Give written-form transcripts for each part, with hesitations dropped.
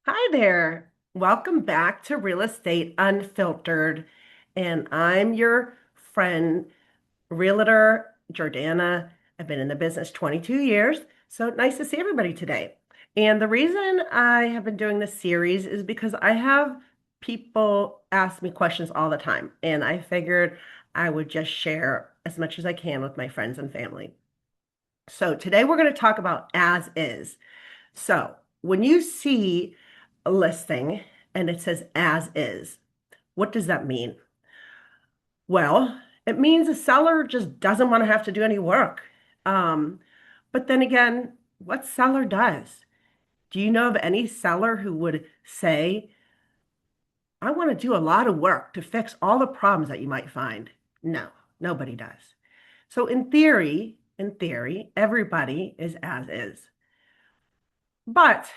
Hi there. Welcome back to Real Estate Unfiltered. And I'm your friend, Realtor Jordana. I've been in the business 22 years, so nice to see everybody today. And the reason I have been doing this series is because I have people ask me questions all the time, and I figured I would just share as much as I can with my friends and family. So today we're going to talk about as is. So when you see a listing and it says as is, what does that mean? Well, it means the seller just doesn't want to have to do any work. Um, but then again, what seller does? Do you know of any seller who would say, I want to do a lot of work to fix all the problems that you might find? No, nobody does. So in theory, everybody is as is. But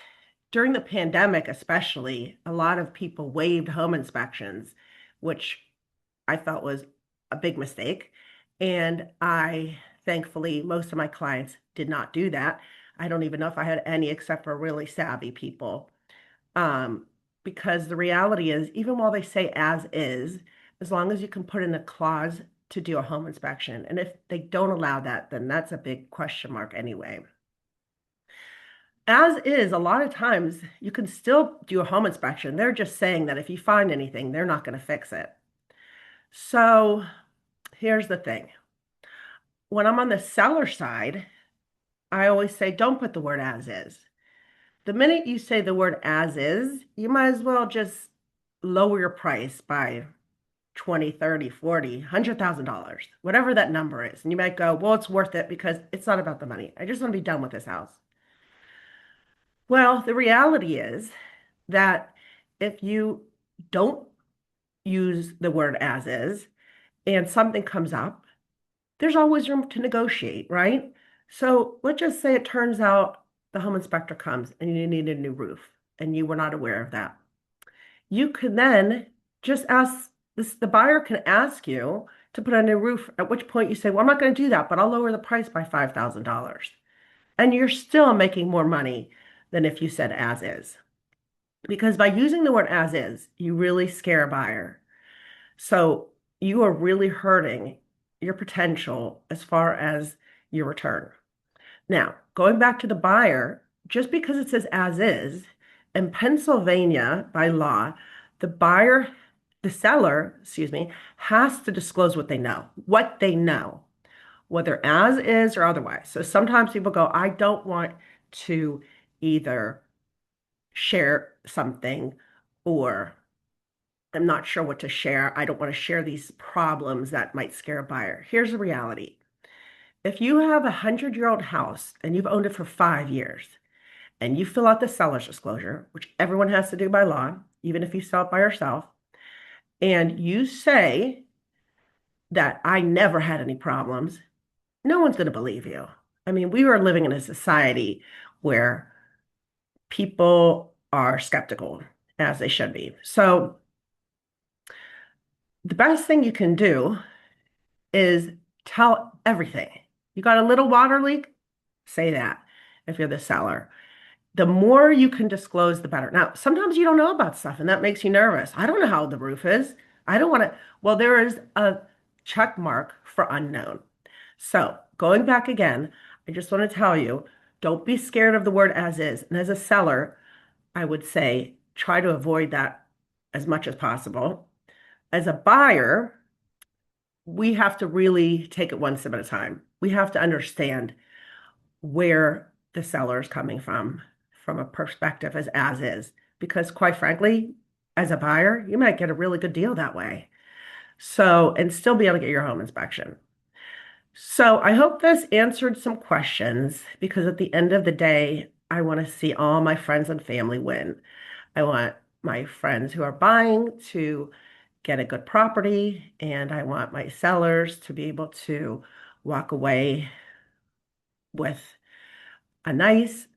during the pandemic, especially, a lot of people waived home inspections, which I felt was a big mistake. And thankfully, most of my clients did not do that. I don't even know if I had any except for really savvy people. Um, because the reality is, even while they say as is, as long as you can put in a clause to do a home inspection, and if they don't allow that, then that's a big question mark anyway. As is, a lot of times you can still do a home inspection. They're just saying that if you find anything, they're not going to fix it. So here's the thing. When I'm on the seller side, I always say, don't put the word as is. The minute you say the word as is, you might as well just lower your price by 20, 30, 40, $100,000, whatever that number is. And you might go, well, it's worth it because it's not about the money. I just want to be done with this house. Well, the reality is that if you don't use the word as is and something comes up, there's always room to negotiate, right? So let's just say it turns out the home inspector comes and you need a new roof and you were not aware of that. You can then just ask the buyer can ask you to put on a new roof, at which point you say, well, I'm not going to do that, but I'll lower the price by $5,000. And you're still making more money than if you said as is. Because by using the word as is, you really scare a buyer. So you are really hurting your potential as far as your return. Now, going back to the buyer, just because it says as is, in Pennsylvania, by law, the buyer, the seller, excuse me, has to disclose what they know, whether as is or otherwise. So sometimes people go, I don't want to either share something or I'm not sure what to share. I don't want to share these problems that might scare a buyer. Here's the reality. If you have a 100-year-old house and you've owned it for 5 years and you fill out the seller's disclosure, which everyone has to do by law, even if you sell it by yourself, and you say that I never had any problems, no one's going to believe you. I mean, we are living in a society where people are skeptical, as they should be. So the best thing you can do is tell everything. You got a little water leak? Say that if you're the seller. The more you can disclose, the better. Now, sometimes you don't know about stuff and that makes you nervous. I don't know how the roof is. I don't want to. Well, there is a check mark for unknown. So, going back again, I just want to tell you, don't be scared of the word as is. And as a seller, I would say try to avoid that as much as possible. As a buyer, we have to really take it one step at a time. We have to understand where the seller is coming from a perspective as is. Because quite frankly, as a buyer, you might get a really good deal that way. So, and still be able to get your home inspection. So I hope this answered some questions because at the end of the day, I want to see all my friends and family win. I want my friends who are buying to get a good property, and I want my sellers to be able to walk away with a nice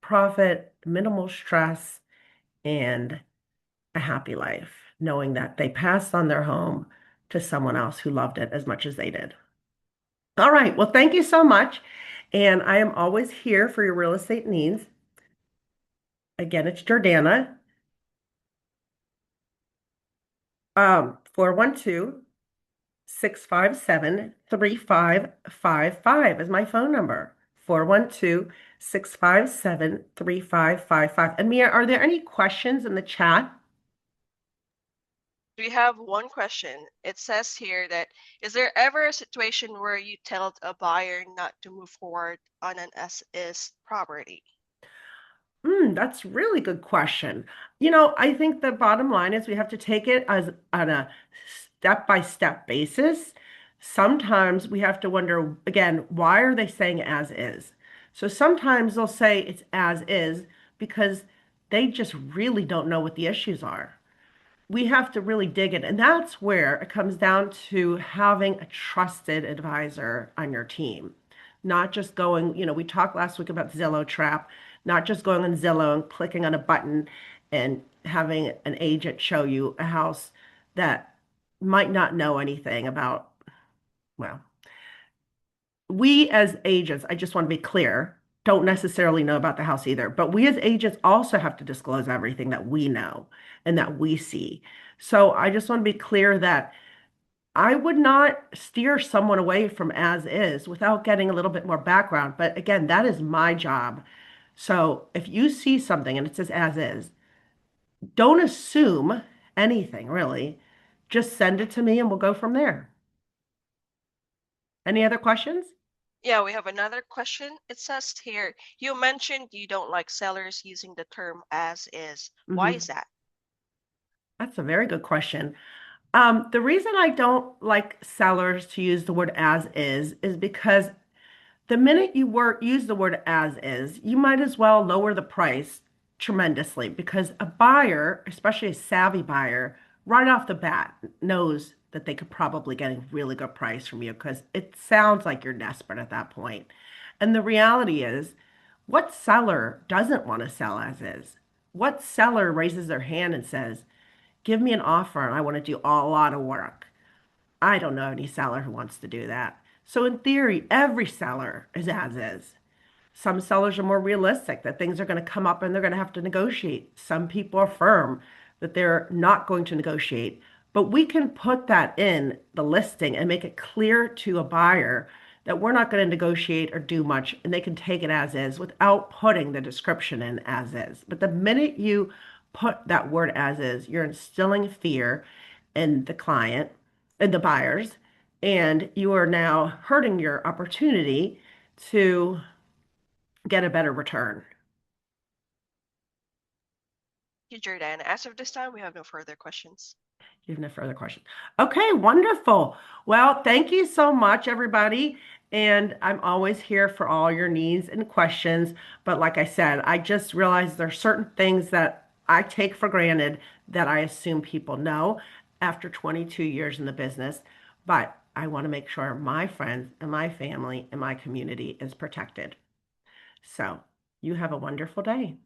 profit, minimal stress, and a happy life, knowing that they passed on their home to someone else who loved it as much as they did. All right. Well, thank you so much. And I am always here for your real estate needs. Again, it's Jordana. 412 657 3555 is my phone number. 412 657 3555. And Mia, are there any questions in the chat? We have one question. It says here that, is there ever a situation where you tell a buyer not to move forward on an as-is property? That's a really good question. I think the bottom line is we have to take it as on a step-by-step basis. Sometimes we have to wonder, again, why are they saying as is? So sometimes they'll say it's as is because they just really don't know what the issues are. We have to really dig in. And that's where it comes down to having a trusted advisor on your team, not just going, we talked last week about Zillow trap, not just going on Zillow and clicking on a button and having an agent show you a house that might not know anything about, well, we as agents, I just want to be clear, don't necessarily know about the house either. But we as agents also have to disclose everything that we know and that we see. So I just want to be clear that I would not steer someone away from as is without getting a little bit more background. But again, that is my job. So if you see something and it says as is, don't assume anything really. Just send it to me and we'll go from there. Any other questions? Yeah, we have another question. It says here, you mentioned you don't like sellers using the term as is. Why is Hmm. that? That's a very good question. The reason I don't like sellers to use the word as is because the minute you use the word as is, you might as well lower the price tremendously because a buyer, especially a savvy buyer, right off the bat knows that they could probably get a really good price from you because it sounds like you're desperate at that point. And the reality is, what seller doesn't want to sell as is? What seller raises their hand and says, give me an offer and I want to do a lot of work? I don't know any seller who wants to do that. So in theory, every seller is as is. Some sellers are more realistic that things are going to come up and they're going to have to negotiate. Some people are firm that they're not going to negotiate. But we can put that in the listing and make it clear to a buyer that we're not going to negotiate or do much and they can take it as is without putting the description in as is. But the minute you put that word as is, you're instilling fear in the client and the buyers, and you are now hurting your opportunity to get a better return. Thank you, Jordan. As of this time, we have no further questions. You have no further questions. Okay, wonderful. Well, thank you so much, everybody. And I'm always here for all your needs and questions. But like I said, I just realized there are certain things that I take for granted that I assume people know after 22 years in the business. But I want to make sure my friends and my family and my community is protected. So you have a wonderful day.